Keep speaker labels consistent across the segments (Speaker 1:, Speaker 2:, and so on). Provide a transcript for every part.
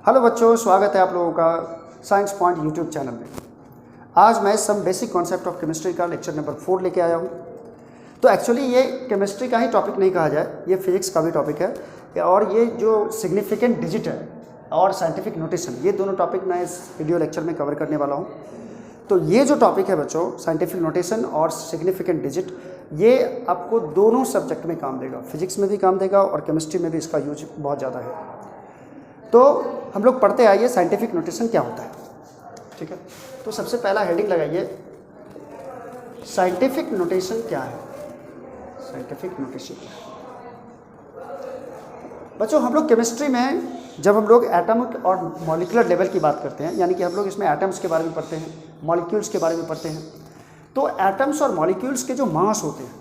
Speaker 1: Hello बच्चों, स्वागत है आप लोगों का साइंस पॉइंट यूट्यूब चैनल में। आज मैं some basic concept of chemistry का लेक्चर नंबर 4 लेके आया हूँ। तो एक्चुअली ये केमिस्ट्री का ही टॉपिक नहीं कहा जाए, ये फिजिक्स का भी टॉपिक है और ये जो सिग्निफिकेंट डिजिट है और साइंटिफिक नोटेशन, ये दोनों टॉपिक मैं इस वीडियो लेक्चर में कवर करने वाला हूँ। तो ये जो टॉपिक है बच्चों, साइंटिफिक नोटेशन और सिग्निफिकेंट डिजिट, ये आपको दोनों सब्जेक्ट में काम देगा, फिजिक्स में भी काम देगा और केमिस्ट्री में भी इसका यूज बहुत ज़्यादा है। तो हम लोग पढ़ते आइए साइंटिफिक नोटेशन क्या होता है। ठीक है, तो सबसे पहला हेडिंग लगाइए, साइंटिफिक नोटेशन क्या है। साइंटिफिक नोटेशन क्या है बच्चों? हम लोग केमिस्ट्री में जब हम लोग एटॉमिक और मॉलिक्यूलर लेवल की बात करते हैं, यानी कि हम लोग इसमें एटम्स के बारे में पढ़ते हैं, मॉलिक्यूल्स के बारे में पढ़ते हैं, तो एटम्स और मॉलिक्यूल्स के जो मास होते हैं,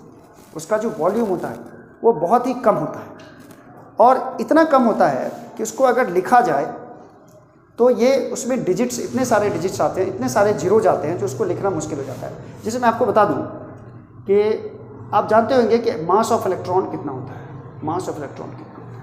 Speaker 1: उसका जो वॉल्यूम होता है वो बहुत ही कम होता है और इतना कम होता है कि उसको अगर लिखा जाए तो ये उसमें डिजिट्स, इतने सारे डिजिट्स आते हैं, इतने सारे जीरोज आते हैं जो उसको लिखना मुश्किल हो जाता है। जैसे मैं आपको बता दूं कि आप जानते होंगे कि मास ऑफ इलेक्ट्रॉन कितना होता है, मास ऑफ इलेक्ट्रॉन कितना होता है।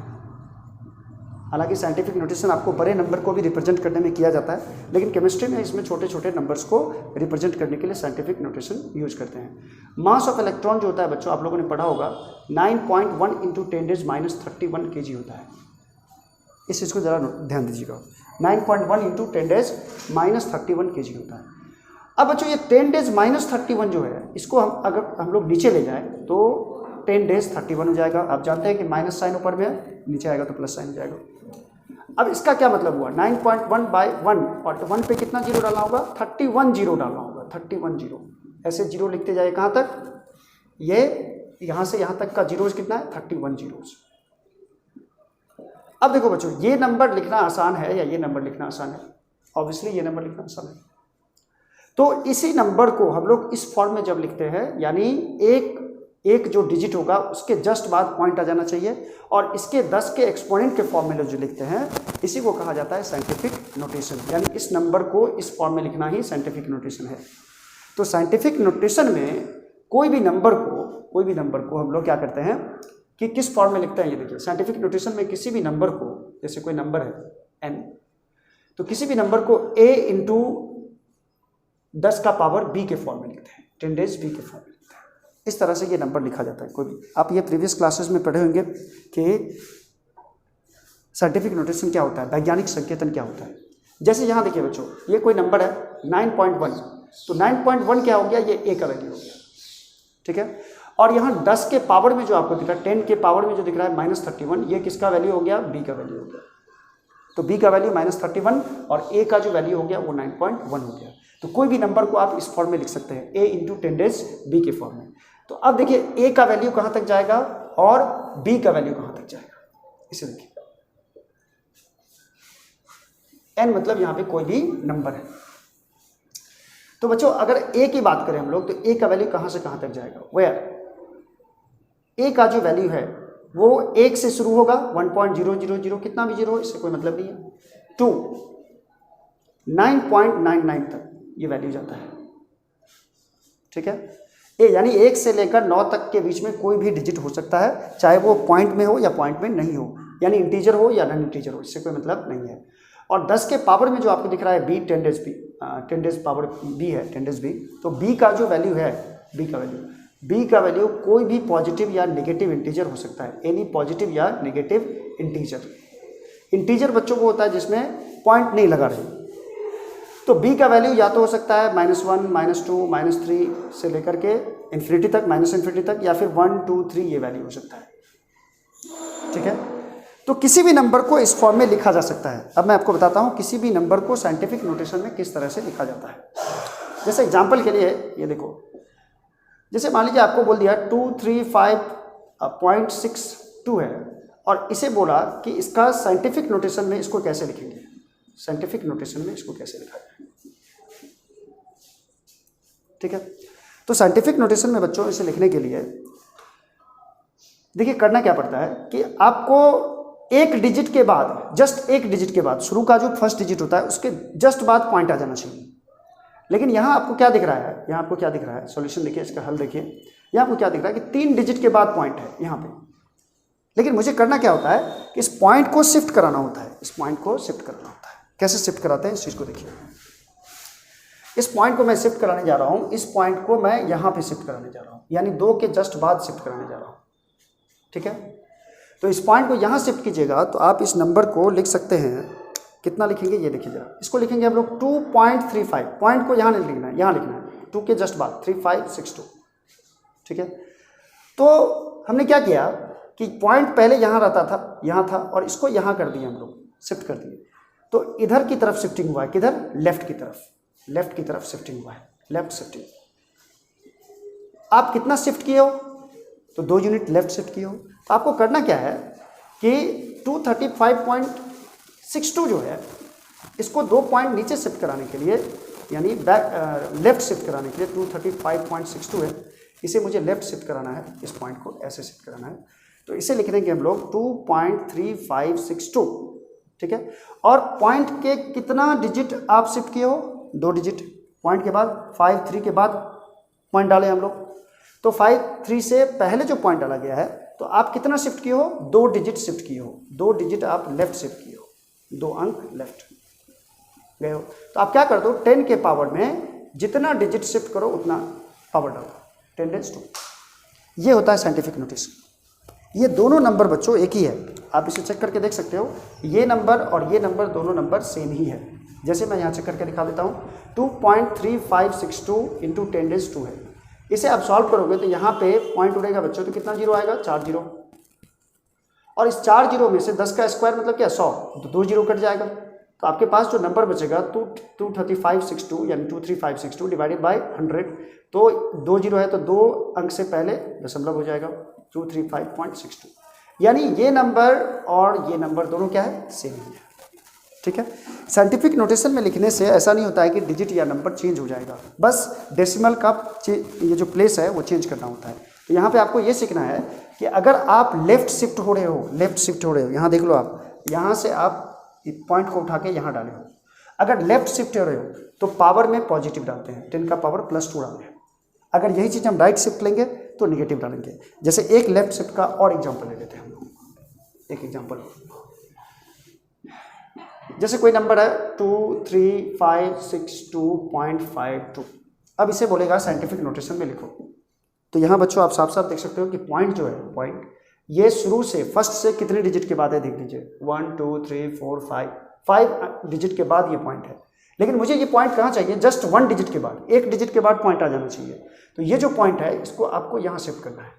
Speaker 1: हालांकि साइंटिफिक नोटेशन आपको बड़े नंबर को भी रिप्रेजेंट करने में किया जाता है, लेकिन केमिस्ट्री में इसमें छोटे छोटे नंबर्स को रिप्रेजेंट करने के लिए साइंटिफिक नोटेशन यूज करते हैं। मास ऑफ इलेक्ट्रॉन जो होता है बच्चों, आप लोगों ने पढ़ा होगा, 9.1 × 10⁻³ kg होता है। इस चीज़ को ज़रा ध्यान दीजिएगा, 9.1 × 10⁻³ kg होता है। अब बच्चों ये 10⁻³ जो है, इसको अगर हम लोग नीचे ले जाएं तो 10⁻³ हो जाएगा। आप जानते हैं कि माइनस साइन ऊपर में है, नीचे आएगा तो प्लस साइन हो जाएगा। अब इसका क्या मतलब हुआ, 9.1/1 और 1 पे कितना जीरो डालना होगा, 31 जीरो डालना होगा, 31 जीरो। ऐसे जीरो लिखते जाइए, कहाँ तक, ये यहाँ से यहाँ तक का जीरोज कितना है, 31 जीरोज। अब देखो बच्चों, ये नंबर लिखना आसान है या ये नंबर लिखना आसान है? ऑब्वियसली ये नंबर लिखना आसान है। तो इसी नंबर को हम लोग इस फॉर्म में जब लिखते हैं, यानी एक जो डिजिट होगा उसके जस्ट बाद पॉइंट आ जाना चाहिए और इसके 10 के एक्सपोनेंट के फॉर्म में जो लिखते हैं, इसी को कहा जाता है साइंटिफिक नोटेशन। यानी इस नंबर को इस फॉर्म में लिखना ही साइंटिफिक नोटेशन है। तो साइंटिफिक नोटेशन में कोई भी नंबर को हम लोग क्या करते हैं कि किस फॉर्म में लिखते हैं। ये देखिए, साइंटिफिक नोटेशन में किसी भी नंबर को, जैसे कोई नंबर है n, तो किसी भी नंबर को a × 10⁻⁵ के फॉर्म में लिखते हैं, 10⁻⁵ के फॉर्म में लिखते हैं। इस तरह से ये नंबर लिखा जाता है। कोई भी आप ये प्रीवियस क्लासेस में पढ़े होंगे कि साइंटिफिक नोटेशन क्या होता है, वैज्ञानिक संकेतन क्या होता है। जैसे यहाँ देखिए बच्चों, ये कोई नंबर है 9.1, तो 9.1 क्या हो गया, ये a का वैल्यू हो गया। ठीक है, और यहाँ 10 के पावर में जो आपको दिख रहा है, 10 के पावर में जो दिख रहा है -31, ये किसका वैल्यू हो गया, b का वैल्यू हो गया। तो b का वैल्यू -31 और a का जो वैल्यू हो गया वो 9.1 हो गया। तो कोई भी नंबर को आप इस फॉर्म में लिख सकते हैं, a × 10⁻⁵ के फॉर्म में। तो अब देखिए a का वैल्यू कहाँ तक जाएगा और b का वैल्यू कहाँ तक जाएगा, इसे देखिए। n मतलब यहाँ पे कोई भी नंबर है। तो बच्चों अगर a की बात करें हम लोग, तो a का वैल्यू कहाँ से कहाँ तक जाएगा, वेयर a का जो वैल्यू है वो 1 से शुरू होगा, 1.000 कितना भी जीरो, इससे कोई मतलब नहीं है, टू 9.99 तक ये वैल्यू जाता है। ठीक है, ए यानी 1 से लेकर 9 तक के बीच में कोई भी डिजिट हो सकता है, चाहे वो पॉइंट में हो या पॉइंट में नहीं हो, यानी इंटीजर हो या नॉन इंटीजर हो, इससे कोई मतलब नहीं है। और 10 के पावर में जो आपको दिख रहा है b, 10⁻⁵ है, 10⁻⁵, तो b का जो वैल्यू है, b का वैल्यू कोई भी पॉजिटिव या नेगेटिव इंटीजर हो सकता है, एनी पॉजिटिव या नेगेटिव इंटीजर। इंटीजर बच्चों को होता है जिसमें पॉइंट नहीं लगा रहे। तो b का वैल्यू या तो हो सकता है -1, -2, -3 से लेकर के इन्फिनिटी तक, -∞ तक, या फिर 1, 2, 3 ये वैल्यू हो सकता है। ठीक है, तो किसी भी नंबर को इस फॉर्म में लिखा जा सकता है। अब मैं आपको बताता हूँ किसी भी नंबर को साइंटिफिक नोटेशन में किस तरह से लिखा जाता है। जैसे एग्जाम्पल के लिए ये देखो, जैसे मान लीजिए आपको बोल दिया 235.62 है और इसे बोला कि इसका साइंटिफिक नोटेशन में इसको कैसे लिखेंगे, साइंटिफिक नोटेशन में इसको कैसे लिखा जाए। ठीक है, तो साइंटिफिक नोटेशन में बच्चों इसे लिखने के लिए देखिए करना क्या पड़ता है कि आपको एक डिजिट के बाद, जस्ट एक डिजिट के बाद, शुरू का जो फर्स्ट डिजिट होता है उसके जस्ट बाद पॉइंट आ जाना चाहिए। लेकिन यहाँ आपको क्या दिख रहा है, यहाँ आपको क्या दिख रहा है, सॉल्यूशन देखिए, इसका हल देखिए, यहाँ आपको क्या दिख रहा है कि 3 डिजिट के बाद पॉइंट है यहाँ पे। लेकिन मुझे करना क्या होता है कि इस पॉइंट को शिफ्ट कराना होता है, इस पॉइंट को शिफ्ट कराना होता है। कैसे शिफ्ट कराते हैं इस चीज़ को देखिए। इस पॉइंट को मैं शिफ्ट कराने जा रहा हूँ, इस पॉइंट को मैं यहाँ पे शिफ्ट कराने जा रहा हूँ, यानी 2 के जस्ट बाद शिफ्ट कराने जा रहा हूँ। ठीक है, तो इस पॉइंट को यहाँ शिफ्ट कीजिएगा तो आप इस नंबर को लिख सकते हैं, कितना लिखेंगे ये देखिए जरा, इसको लिखेंगे हम लोग 2.35। पॉइंट को यहाँ नहीं लिखना है, यहाँ लिखना है 2 के जस्ट बाद 3562। ठीक है, तो हमने क्या किया कि पॉइंट पहले यहाँ रहता था, यहाँ था, और इसको यहाँ कर दिए हम लोग, शिफ्ट कर दिए। तो इधर की तरफ शिफ्टिंग हुआ है, किधर, लेफ्ट की तरफ, लेफ्ट की तरफ शिफ्टिंग हुआ है, लेफ्ट शिफ्टिंग। आप कितना शिफ्ट किए हो, तो 2 यूनिट लेफ्ट शिफ्ट किए हो। तो आपको करना क्या है कि 235.62 जो है इसको 2 पॉइंट नीचे शिफ्ट कराने के लिए, यानी बैक लेफ्ट शिफ्ट कराने के लिए 235.62 है, इसे मुझे लेफ्ट शिफ्ट कराना है, इस पॉइंट को ऐसे शिफ्ट कराना है। तो इसे लिख देंगे हम लोग 2.3562। ठीक है, और पॉइंट के कितना डिजिट आप शिफ्ट किए हो, 2 डिजिट। पॉइंट के बाद 53 के बाद पॉइंट डाले हम लोग, तो 53 से पहले जो पॉइंट डाला गया है, तो आप कितना शिफ्ट किए हो, 2 डिजिट शिफ्ट किए हो, 2 डिजिट आप लेफ्ट शिफ्ट किए हो, 2 अंक लेफ्ट गए हो। तो आप क्या कर दो, 10 के पावर में जितना डिजिट शिफ्ट करो उतना पावर डालो, 10⁻²। ये होता है साइंटिफिक नोटेशन। ये दोनों नंबर बच्चों एक ही है, आप इसे चेक करके देख सकते हो, ये नंबर और ये नंबर दोनों नंबर सेम ही है। जैसे मैं यहाँ चेक करके दिखा देता हूँ, 2.3562 इंटू 10⁻² है। इसे आप सॉल्व करोगे तो यहाँ पे पॉइंट उड़ेगा बच्चों, तो कितना जीरो आएगा, 4 जीरो, और इस 4 जीरो में से 10 का स्क्वायर मतलब क्या, 100, तो 2 जीरो कट जाएगा। तो आपके पास जो नंबर बचेगा 23562 यानी 23562 डिवाइडेड बाय 100, तो 2 जीरो है तो 2 अंक से पहले दशमलव हो जाएगा, 235.62। यानी ये नंबर और ये नंबर दोनों क्या है, सेम ही है। ठीक है, साइंटिफिक नोटेशन में लिखने से ऐसा नहीं होता है कि डिजिट या नंबर चेंज हो जाएगा, बस डेसिमल का ये जो प्लेस है वो चेंज करना होता है। तो यहाँ पे आपको ये सीखना है कि अगर आप लेफ्ट शिफ्ट हो रहे हो, लेफ्ट शिफ्ट हो रहे हो, यहाँ देख लो आप, यहाँ से आप पॉइंट को उठा के यहाँ डाले हो, अगर लेफ्ट शिफ्ट हो रहे हो तो पावर में पॉजिटिव डालते हैं, 10 का पावर +2 डालते हैं। अगर यही चीज़ हम राइट शिफ्ट लेंगे तो निगेटिव डालेंगे। जैसे एक लेफ्ट शिफ्ट का और एग्जाम्पल ले लेते हैं हम लोग, एक एग्जाम्पल, जैसे कोई नंबर है 23562.52, अब इसे बोलेगा साइंटिफिक नोटेशन में लिखो। तो यहाँ बच्चों आप साफ साफ देख सकते हो कि पॉइंट जो है, पॉइंट ये शुरू से फर्स्ट से कितने डिजिट के बाद है देख लीजिए, 1 2 3 4 5 डिजिट के बाद ये पॉइंट है। लेकिन मुझे ये पॉइंट कहाँ चाहिए, जस्ट 1 डिजिट के बाद, 1 डिजिट के बाद पॉइंट आ जाना चाहिए। तो ये जो पॉइंट है इसको आपको यहाँ शिफ्ट करना है।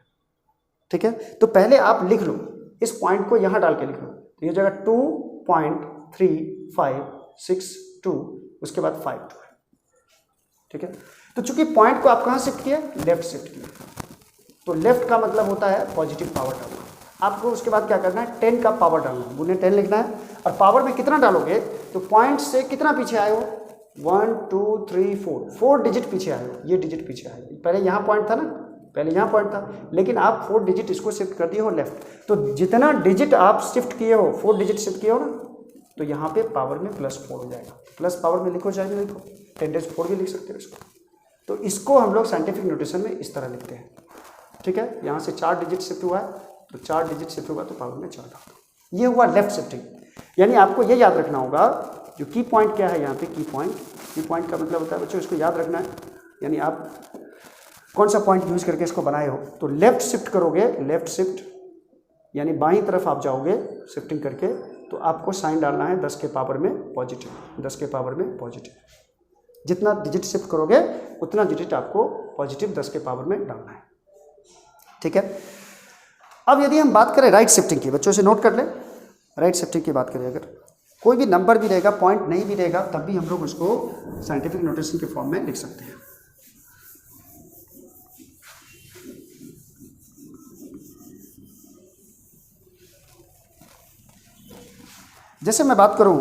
Speaker 1: ठीक है, तो पहले आप लिख लो, इस पॉइंट को यहाँ डाल के लिख लो, तो ये जगह 2.3562, उसके बाद 52 है। ठीक है, तो चूंकि पॉइंट को आप कहाँ शिफ्ट किए, लेफ्ट शिफ्ट किए, तो लेफ्ट का मतलब होता है पॉजिटिव पावर डालना। आपको उसके बाद क्या करना है, 10 का पावर डालना है, गुने 10 लिखना है, और पावर में कितना डालोगे, तो पॉइंट से कितना पीछे आए हो, 1 2 3 4 डिजिट पीछे आए हो, ये डिजिट पीछे आए हो। पहले यहाँ पॉइंट था ना, पहले यहाँ पॉइंट था, लेकिन आप 4 डिजिट इसको शिफ्ट कर दिए हो लेफ्ट। तो जितना डिजिट आप शिफ्ट किए हो, 4 डिजिट शिफ्ट किए हो ना, तो यहाँ पे पावर में +4 हो जाएगा। प्लस पावर में लिखो, चाहे लिखो, 10⁻4 भी लिख सकते हो इसको। तो इसको हम लोग साइंटिफिक नोटेशन में इस तरह लिखते हैं। ठीक है, यहाँ से 4 डिजिट शिफ्ट हुआ है, तो 4 डिजिट शिफ्ट होगा तो पावर में 4 डाल दो। ये हुआ लेफ्ट शिफ्टिंग। यानी आपको ये याद रखना होगा, जो की पॉइंट क्या है यहाँ पे, की पॉइंट का मतलब होता है बच्चों, इसको याद रखना है। यानी आप कौन सा पॉइंट यूज करके इसको बनाए हो, तो लेफ्ट शिफ्ट करोगे, लेफ्ट शिफ्ट यानी बाईं तरफ आप जाओगे शिफ्टिंग करके, तो आपको साइन डालना है 10 के पावर में पॉजिटिव, 10 के पावर में पॉजिटिव। जितना डिजिट शिफ्ट करोगे उतना डिजिट आपको पॉजिटिव 10 के पावर में डालना है। ठीक है, अब यदि हम बात करें राइट शिफ्टिंग की, बच्चों से नोट कर ले, राइट शिफ्टिंग की बात करें, अगर कोई भी नंबर भी रहेगा, पॉइंट नहीं भी रहेगा, तब भी हम लोग उसको साइंटिफिक नोटेशन के फॉर्म में लिख सकते हैं। जैसे मैं बात करूं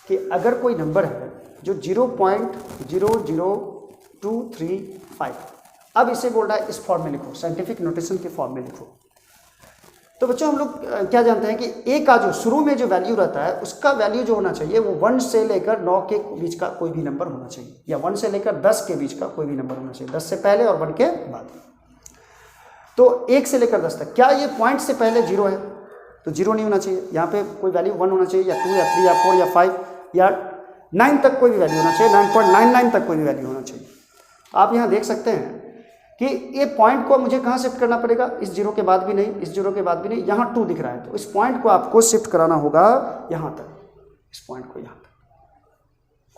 Speaker 1: कि अगर कोई नंबर है जो 0.00235, अब इसे बोल रहा है इस फॉर्म में लिखो, साइंटिफिक नोटेशन के फॉर्म में लिखो। तो बच्चों हम लोग क्या जानते हैं कि ए का जो शुरू में जो वैल्यू रहता है, उसका वैल्यू जो होना चाहिए वो 1 से लेकर 9 के बीच का कोई भी नंबर होना चाहिए, या 1 से लेकर 10 के बीच का कोई भी नंबर होना चाहिए, 10 से पहले और 1 के बाद। तो 1 से लेकर 10 तक, क्या ये पॉइंट से पहले 0 है? तो 0 नहीं होना चाहिए, यहाँ पे कोई वैल्यू 1 होना चाहिए, या 2 या 3 या 4 या 5 या 9 तक कोई भी वैल्यू होना चाहिए, 9.99 तक कोई भी वैल्यू होना चाहिए। आप यहाँ देख सकते हैं कि ये पॉइंट को मुझे कहाँ शिफ्ट करना पड़ेगा? इस 0 के बाद भी नहीं, इस 0 के बाद भी नहीं, यहाँ 2 दिख रहा है, तो इस पॉइंट को आपको शिफ्ट कराना होगा यहाँ तक, इस पॉइंट को यहाँ तक।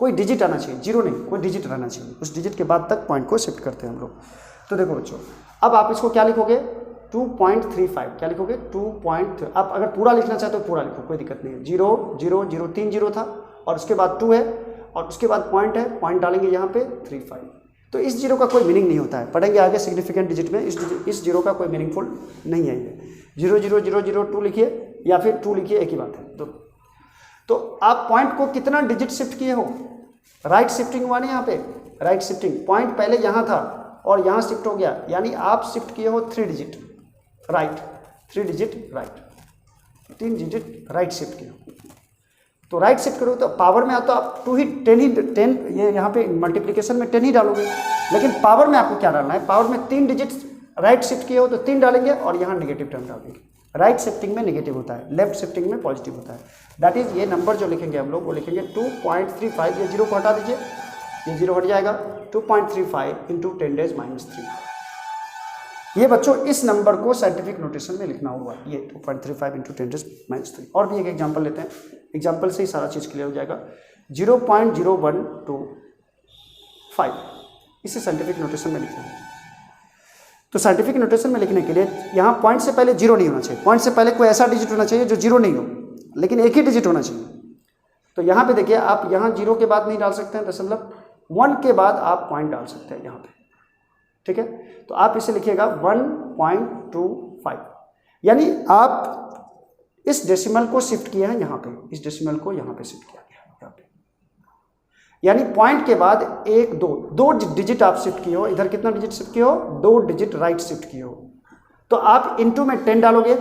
Speaker 1: कोई डिजिट आना चाहिए, 0 नहीं, कोई डिजिट रहना चाहिए, उस डिजिट के बाद तक पॉइंट को शिफ्ट करते हैं हम लोग। तो देखो बच्चों, अब आप इसको क्या लिखोगे? 2.35, क्या लिखोगे? 2.3। आप अगर पूरा लिखना चाहते हो पूरा लिखो, कोई दिक्कत नहीं है। 0 0 0 3 0 था, और उसके बाद 2 है, और उसके बाद पॉइंट है, पॉइंट डालेंगे यहाँ पे 35। तो इस 0 का कोई मीनिंग नहीं होता है, पढ़ेंगे आगे सिग्निफिकेंट डिजिट में। इस 0 का कोई मीनिंगफुल नहीं है ये। 0 0 0 0 2 लिखिए, या फिर 2 लिखिए, एक ही बात है। तो आप पॉइंट को कितना डिजिट शिफ्ट किए हो? राइट शिफ्टिंग हुआ नहीं यहाँ पे, राइट शिफ्टिंग। पॉइंट पहले यहाँ था और यहाँ शिफ्ट हो गया, यानी आप शिफ्ट किए हो 3 digit right, 3 digit right, 3 digit right shift किए हो। तो राइट शिफ्ट करो तो पावर में तो आप 10 ये यहाँ पे मल्टीप्लिकेशन में 10 ही डालोगे, लेकिन पावर में आपको क्या डालना है? पावर में 3 डिजिट राइट शिफ्ट किए हो तो 3 डालेंगे, और यहाँ नेगेटिव टर्म डालेंगे। राइट शिफ्टिंग में नेगेटिव होता है, लेफ्ट शिफ्टिंग में पॉजिटिव होता है। दैट इज, ये नंबर जो लिखेंगे हम लोग वो लिखेंगे 2.35, ये 0 को हटा दीजिए, ये 0 हट जाएगा। 2.35 इंटू 10 डेज -3। ये बच्चों इस नंबर को साइंटिफिक नोटेशन में लिखना होगा, ये 2.35 इंटू 10 डेज -3। और भी एक एग्जाम्पल लेते हैं, एग्जाम्पल से ही सारा चीज़ क्लियर हो जाएगा। 0.0125, इसे साइंटिफिक नोटेशन में लिखना है। तो साइंटिफिक नोटेशन में लिखने के लिए यहाँ पॉइंट से पहले 0 नहीं होना चाहिए, पॉइंट से पहले कोई ऐसा डिजिट होना चाहिए जो 0 नहीं हो, लेकिन एक ही डिजिट होना चाहिए। तो यहाँ पे देखिए, आप यहाँ 0 के बाद नहीं डाल सकते हैं दशमलव, 1 के बाद आप पॉइंट डाल सकते हैं यहाँ पे, ठीक है। तो आप इसे लिखिएगा 1.25, यानी आप इस डेसिमल को शिफ्ट किए हैं यहाँ पे, इस डेसिमल को यहाँ पे शिफ्ट किया गया यहाँ पे, यानी पॉइंट के बाद 1 2 डिजिट आप शिफ्ट किए हो। इधर कितना डिजिट शिफ्ट किए हो? 2 डिजिट राइट शिफ्ट किए हो। तो आप इनटू में 10 डालोगे,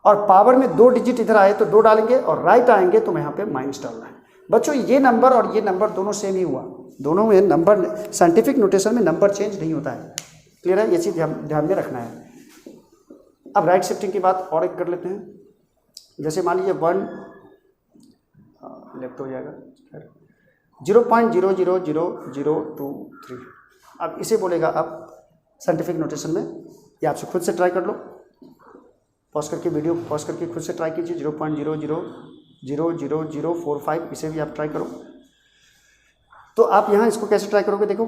Speaker 1: और पावर में 2 डिजिट इधर आए तो 2 डालेंगे, और राइट आएंगे तो यहाँ पे माइनस डालना है। बच्चों ये नंबर और ये नंबर दोनों सेम ही हुआ, दोनों में नंबर, साइंटिफिक नोटेशन में नंबर चेंज नहीं होता है। क्लियर है? ये चीज़ ध्यान में रखना है। अब राइट शिफ्टिंग की बात और एक कर लेते हैं। जैसे मान लीजिए 1 लेफ्ट हो जाएगा, 0.000023। अब इसे बोलेगा आप साइंटिफिक नोटेशन में, ये आपसे खुद से ट्राई कर लो, पॉज करके वीडियो पॉज करके खुद से ट्राई कीजिए। 0.000045, इसे भी आप ट्राई करो। तो आप यहाँ इसको कैसे ट्राई करोगे? देखो,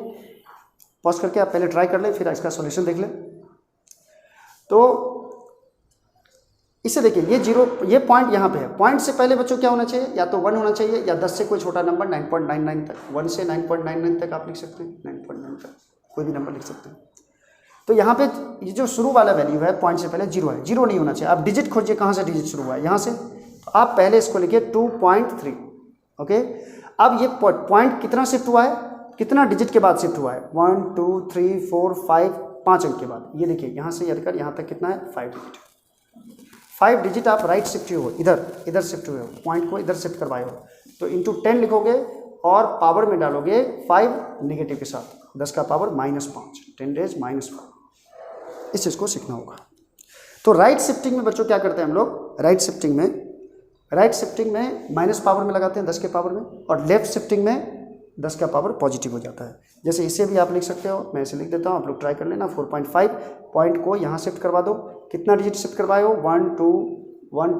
Speaker 1: पॉज करके आप पहले ट्राई कर लें, फिर इसका सॉल्यूशन देख लें। तो इसे देखिए, ये पॉइंट यहाँ पे है। पॉइंट से पहले बच्चों क्या होना चाहिए? या तो 1 होना चाहिए, या 10 से कोई छोटा नंबर 9.99 तक। 1 से 9.99 तक आप लिख सकते हैं, 9.9 तक कोई भी नंबर लिख सकते हैं। तो यहाँ पे ये जो शुरू वाला वैल्यू है, पॉइंट से पहले 0 है, 0 नहीं होना चाहिए। आप डिजिट खोजिए, कहाँ से डिजिट शुरू हुआ है? यहाँ से। तो आप पहले इसको लिखिए 2.3, ओके। अब ये पॉइंट कितना शिफ्ट हुआ है, कितना डिजिट के बाद शिफ्ट हुआ है? 1 2 3 4 5, 5 अंक के बाद। ये देखिए, यहाँ से यदि यहाँ तक कितना है? 5 डिजिट। 5 डिजिट आप राइट शिफ्ट हुए हो, इधर शिफ्ट हुए हो, पॉइंट को इधर शिफ्ट करवाए हो। तो इंटू 10 लिखोगे, और पावर में डालोगे 5 नेगेटिव के साथ, 10 का पावर -5, 10 डेज -5। इस चीज़ को सीखना होगा। तो राइट शिफ्टिंग में बच्चों क्या करते हैं हम लोग? राइट शिफ्टिंग में माइनस पावर में लगाते हैं 10 के पावर में, और लेफ्ट शिफ्टिंग में 10 का पावर पॉजिटिव हो जाता है। जैसे इसे भी आप लिख सकते हो, मैं इसे लिख देता हूँ, आप लोग ट्राई कर लेना। 4.5 पॉइंट को यहाँ शिफ्ट करवा दो। कितना डिजिट शिफ्ट करवाए हो? 1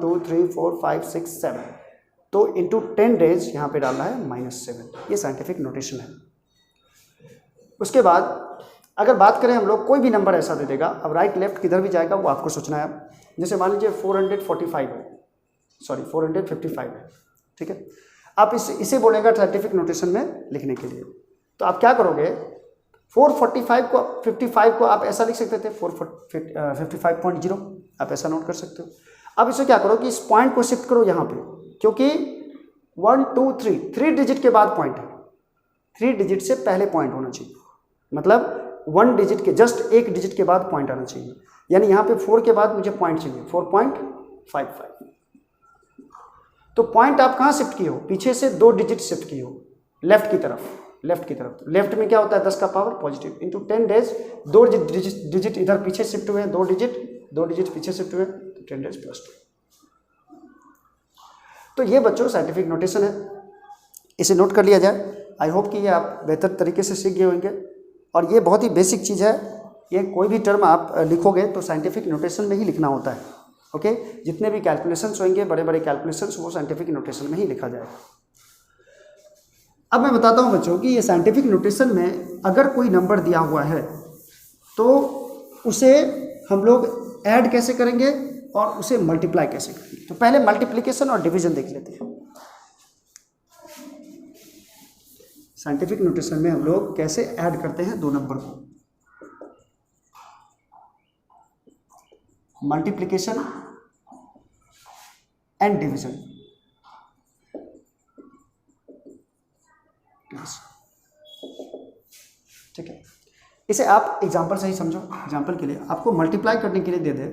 Speaker 1: 2 3 4 5 6 7। तो इंटू 10 डेज यहाँ पे डालना है -7। ये साइंटिफिक नोटेशन है। उसके बाद अगर बात करें हम लोग, कोई भी नंबर ऐसा दे देगा, अब राइट लेफ्ट किधर भी जाएगा वो आपको सोचना है। जैसे मान लीजिए 455 है, ठीक है। आप इसे बोलेगा साइंटिफिक नोटेशन में लिखने के लिए। तो आप क्या करोगे? 55 को आप ऐसा लिख सकते थे, 55.0, आप ऐसा नोट कर सकते हो। अब इसे क्या करो कि इस पॉइंट को शिफ्ट करो यहाँ पे, क्योंकि 1 2 3 डिजिट के बाद पॉइंट है, 3 डिजिट से पहले पॉइंट होना चाहिए। मतलब 1 डिजिट के जस्ट 1 डिजिट के बाद पॉइंट आना चाहिए। यानी यहाँ पे 4 के बाद मुझे पॉइंट चाहिए, 4.55। तो पॉइंट आप कहाँ शिफ्ट किए हो? पीछे से 2 डिजिट शिफ्ट किए हो, लेफ्ट की तरफ। लेफ्ट की तरफ। लेफ्ट में क्या होता है 10 का power positive into 10 days, 2 digit इधर पीछे शिफ्ट हुए, 2 डिजिट पीछे शिफ्ट हुए, तो 10 डेज प्लस 2। तो ये बच्चों साइंटिफिक नोटेशन है, इसे नोट कर लिया जाए। आई होप कि ये आप बेहतर तरीके से सीख गए होंगे। और ये बहुत ही बेसिक चीज़ है, ये कोई भी टर्म आप लिखोगे तो साइंटिफिक नोटेशन में ही लिखना होता है। ओके, जितने भी कैलकुलेशंस होंगे, बड़े बड़े कैलकुलेशंस, वो साइंटिफिक नोटेशन में ही लिखा जाएगा। अब मैं बताता हूँ बच्चों कि ये साइंटिफिक नोटेशन में अगर कोई नंबर दिया हुआ है तो उसे हम लोग ऐड कैसे करेंगे और उसे मल्टीप्लाई कैसे करेंगे। तो पहले मल्टीप्लिकेशन और डिवीजन देख लेते हैं। साइंटिफिक नोटेशन में हम लोग कैसे ऐड करते हैं दो नंबर को। Multiplication and division. ठीक है, इसे आप एग्जांपल से ही समझो। एग्जांपल के लिए आपको मल्टीप्लाई करने के लिए दे दे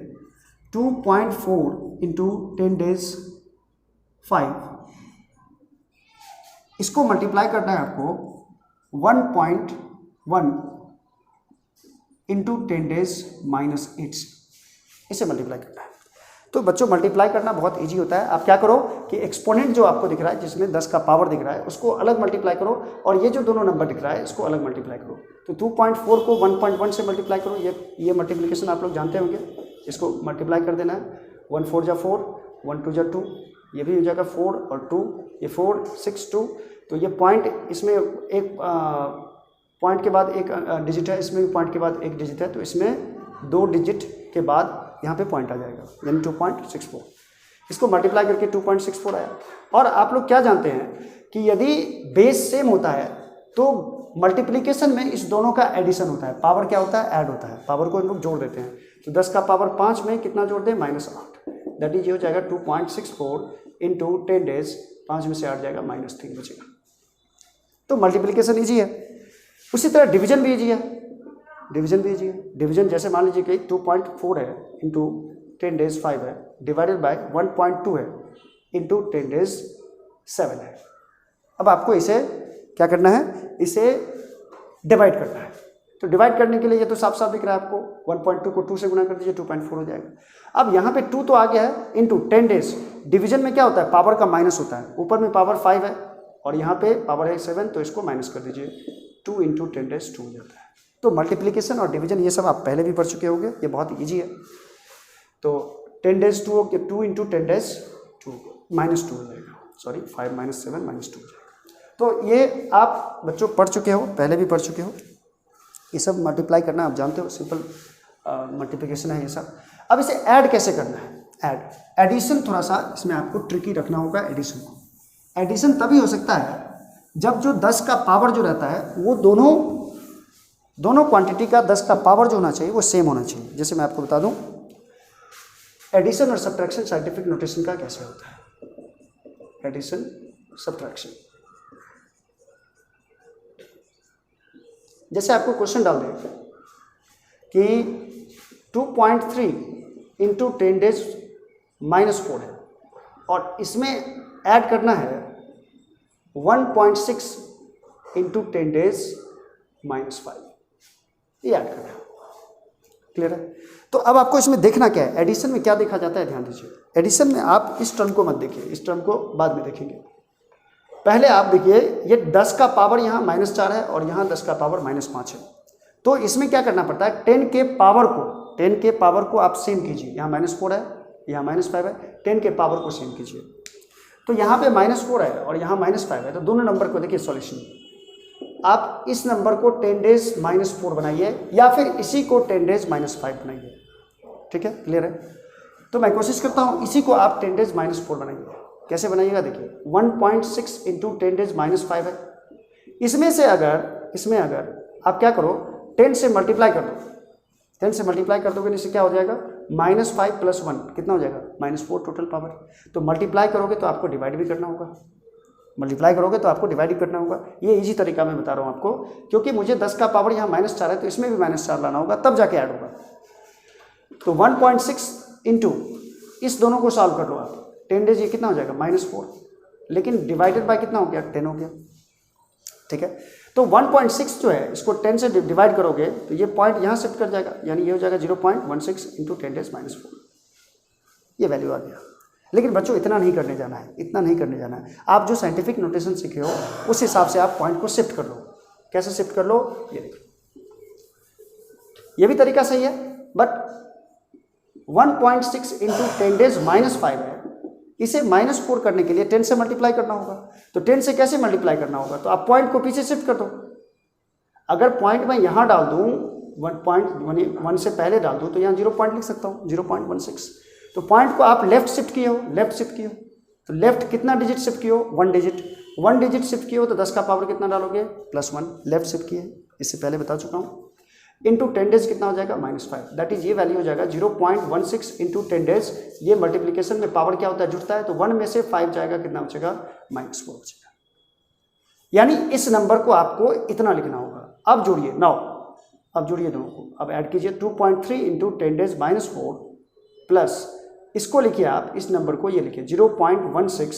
Speaker 1: 2.4 इंटू 10 डेज 5, इसको मल्टीप्लाई करना है आपको 1.1 इंटू 10 डेज -8 से, इसे मल्टीप्लाई करना है। तो बच्चों मल्टीप्लाई करना बहुत इजी होता है। आप क्या करो कि एक्सपोनेंट जो आपको दिख रहा है, जिसमें 10 का पावर दिख रहा है, उसको अलग मल्टीप्लाई करो, और ये जो दोनों नंबर दिख रहा है इसको अलग मल्टीप्लाई करो। तो 2.4 को 1.1 से मल्टीप्लाई करो। ये मल्टीप्लिकेशन आप लोग जानते होंगे, इसको मल्टीप्लाई कर देना है। 1 4 जा 4, 1 2 जा 2, ये भी हो जाएगा 4 और 2, ये 4 6 2। तो ये पॉइंट, इसमें एक पॉइंट के बाद एक डिजिट है, इसमें भी पॉइंट के बाद एक डिजिट है, तो इसमें 2 डिजिट के बाद यहाँ पे पॉइंट आ जाएगा, यानी 2.64। इसको मल्टीप्लाई करके 2.64 आया। और आप लोग क्या जानते हैं कि यदि बेस सेम होता है तो मल्टीप्लिकेशन में इस दोनों का एडिशन होता है, पावर क्या होता है, ऐड होता है, पावर को हम लोग जोड़ देते हैं। तो 10 का पावर 5 में कितना जोड़ दें, -8, दैट इज ये हो जाएगा 2.64 इंटू 10 डेज, 5 में से 8 जाएगा, -3 बचेगा। तो मल्टीप्लिकेशन ईजी है। उसी तरह डिवीजन भी ईजी है। डिवीजन जैसे मान लीजिए कि 2.4 है इंटू 10 डेज 5 है, डिवाइडेड बाय 1.2 है इंटू 10 डेज 7 है। अब आपको इसे क्या करना है, इसे डिवाइड करना है। तो डिवाइड करने के लिए ये तो साफ साफ दिख रहा है आपको, 1.2 को 2 से गुना कर दीजिए, 2.4 हो जाएगा। अब यहाँ पे 2 तो आ गया है, इंटू 10 डेज। डिवीजन में क्या होता है, पावर का माइनस होता है, ऊपर में पावर 5 है और यहाँ पे पावर है 7, तो इसको माइनस कर दीजिए, 2 इंटू 10 डेज 2 हो जाता है। तो मल्टीप्लिकेशन और डिवीजन ये सब आप पहले भी पढ़ चुके होंगे, ये बहुत ईजी है। तो 10 डेज 2 2 इंटू 10 डेज 2 -2 हो जाएगा, सॉरी 5 - 7 -2 हो जाएगा। तो ये आप बच्चों पढ़ चुके हो, पहले भी पढ़ चुके हो। ये सब मल्टीप्लाई करना आप जानते हो, सिंपल मल्टीप्लिकेशन है ये सब। अब इसे ऐड कैसे करना है, एडिशन थोड़ा सा इसमें आपको ट्रिकी रखना होगा। एडिशन तभी हो सकता है जब जो 10 का पावर जो रहता है वो दोनों क्वांटिटी का 10 का पावर जो होना चाहिए वो सेम होना चाहिए। जैसे मैं आपको बता दूं एडिशन और सब्ट्रैक्शन साइंटिफिक नोटेशन का कैसे होता है। एडिशन सब्ट्रैक्शन, जैसे आपको क्वेश्चन डाल दें कि 2.3 इंटू 10 डेज -4 है और इसमें ऐड करना है 1.6 इंटू 10 डेज -5, ये ऐड करना है। क्लियर है। तो अब आपको इसमें देखना क्या है, एडिशन में क्या देखा जाता है, ध्यान दीजिए। एडिशन में आप इस टर्म को मत देखिए, इस टर्म को बाद में देखेंगे। पहले आप देखिए ये 10 का पावर यहाँ -4 है और यहाँ 10 का पावर -5 है। तो इसमें क्या करना पड़ता है, 10 के पावर को आप सेम कीजिए। यहाँ -4 है, यहाँ -5 है, 10 के पावर को सेम कीजिए। तो यहाँ पे -4 है और यहाँ -5 है, तो दोनों नंबर को देखिए सॉल्यूशन। आप इस नंबर को 10 डेज -4 बनाइए या फिर इसी को 10 डेज -5 बनाइए। ठीक है, क्लियर है। तो मैं कोशिश करता हूँ इसी को आप 10 डेज -4 बनाइए। कैसे बनाइएगा देखिए, 1.6 इंटू 10 डेज -5 है। इसमें अगर आप क्या करो, 10 से मल्टीप्लाई कर दो। 10 से मल्टीप्लाई कर दोगे, इससे क्या हो जाएगा, -5 + 1 कितना हो जाएगा, -4 टोटल पावर। तो मल्टीप्लाई करोगे तो आपको डिवाइड भी करना होगा, ये इजी तरीका मैं बता रहा हूँ आपको, क्योंकि मुझे 10 का पावर यहाँ -4 है तो इसमें भी -4 लाना होगा, तब जाके ऐड होगा। तो 1.6 इंटू इस दोनों को सॉल्व कर लो आप, 10 डेज ये कितना हो जाएगा, -4, लेकिन डिवाइडेड बाय कितना हो गया, 10 हो गया। ठीक है, तो 1.6 जो है इसको 10 से डिवाइड करोगे तो ये पॉइंट यहाँ शिफ्ट कर जाएगा, यानी ये हो जाएगा 0.16 इंटू 10⁻⁴। ये वैल्यू आ गया। लेकिन बच्चों इतना नहीं करने जाना है, इतना नहीं करने जाना है। आप जो साइंटिफिक नोटेशन सीखे हो उस हिसाब से आप पॉइंट को शिफ्ट कर लो। कैसे शिफ्ट कर लो, ये देखिए, ये भी तरीका सही है, बट 1.6 इंटू 10⁻⁵ है, इसे -4 करने के लिए 10 से मल्टीप्लाई करना होगा। तो 10 से कैसे मल्टीप्लाई करना होगा, तो आप पॉइंट को पीछे शिफ्ट कर दो। अगर पॉइंट मैं यहाँ डाल दूँ 1 से पहले डाल दूँ तो यहाँ 0 पॉइंट लिख सकता हूँ, 0.16। तो पॉइंट को आप लेफ्ट शिफ्ट किए हो, लेफ्ट शिफ्ट किए हो, तो लेफ्ट कितना डिजिट शिफ्ट किए हो, 1 डिजिट, 1 डिजिट शिफ्ट किए हो तो 10 का पावर कितना डालोगे, +1, लेफ्ट शिफ्ट किए, इससे पहले बता चुका हूँ। इंटू 10 डेज कितना हो जाएगा, -5, दैट इज ये वैल्यू हो जाएगा 0.16 इंटू 10 डेज। ये मल्टीप्लीकेशन में पावर क्या होता है, जुड़ता है, तो 1 में से 5 जाएगा, कितना बचेगा, -4 बचेगा। यानी इस नंबर को आपको इतना लिखना होगा। अब जोड़िए, अब जोड़िए दोनों को, अब ऐड कीजिए 2.3 इंटू 10 डेज -4 प्लस इसको लिखिए आप, इस नंबर को ये लिखिए 0.16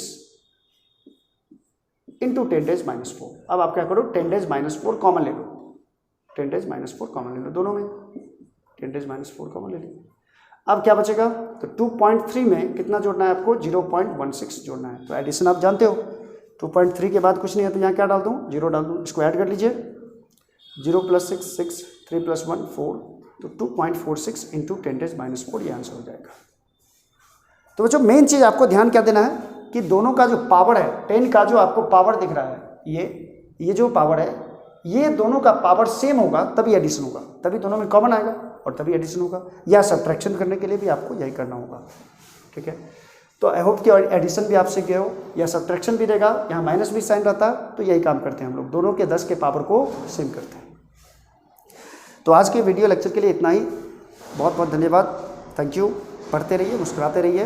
Speaker 1: इंटू 10 डेज -4। अब आप क्या करो, 10 डेज -4 कॉमन ले लो, 10 डेज -4 कॉमन ले लो, दोनों में 10 डेज -4 कॉमन ले लो। अब क्या बचेगा, तो 2.3 में कितना जोड़ना है आपको, 0.16 जोड़ना है। तो एडिशन आप जानते हो, 2.3 के बाद कुछ नहीं है तो यहाँ क्या डाल दूँ, 0 डाल दूँ। इसको ऐड कर लीजिए, 0 + 6 6, 3 + 1 4, तो 2.46 इंटू 10 डेज -4 ये आंसर हो जाएगा। तो बच्चों मेन चीज़ आपको ध्यान क्या देना है कि दोनों का जो पावर है, 10 का जो आपको पावर दिख रहा है, ये जो पावर है, ये दोनों का पावर सेम होगा तभी एडिशन होगा, तभी दोनों में कॉमन आएगा और तभी एडिशन होगा। या सब्ट्रैक्शन करने के लिए भी आपको यही करना होगा, ठीक है। तो आई होप कि एडिशन भी आप सीख गए हो, या सब्ट्रैक्शन भी रहेगा, यहाँ माइनस भी साइन रहता है, तो यही काम करते हैं हम लोग, दोनों के 10 के पावर को सेम करते हैं। तो आज के वीडियो लेक्चर के लिए इतना ही, बहुत बहुत धन्यवाद, थैंक यू। पढ़ते रहिए, मुस्कुराते रहिए।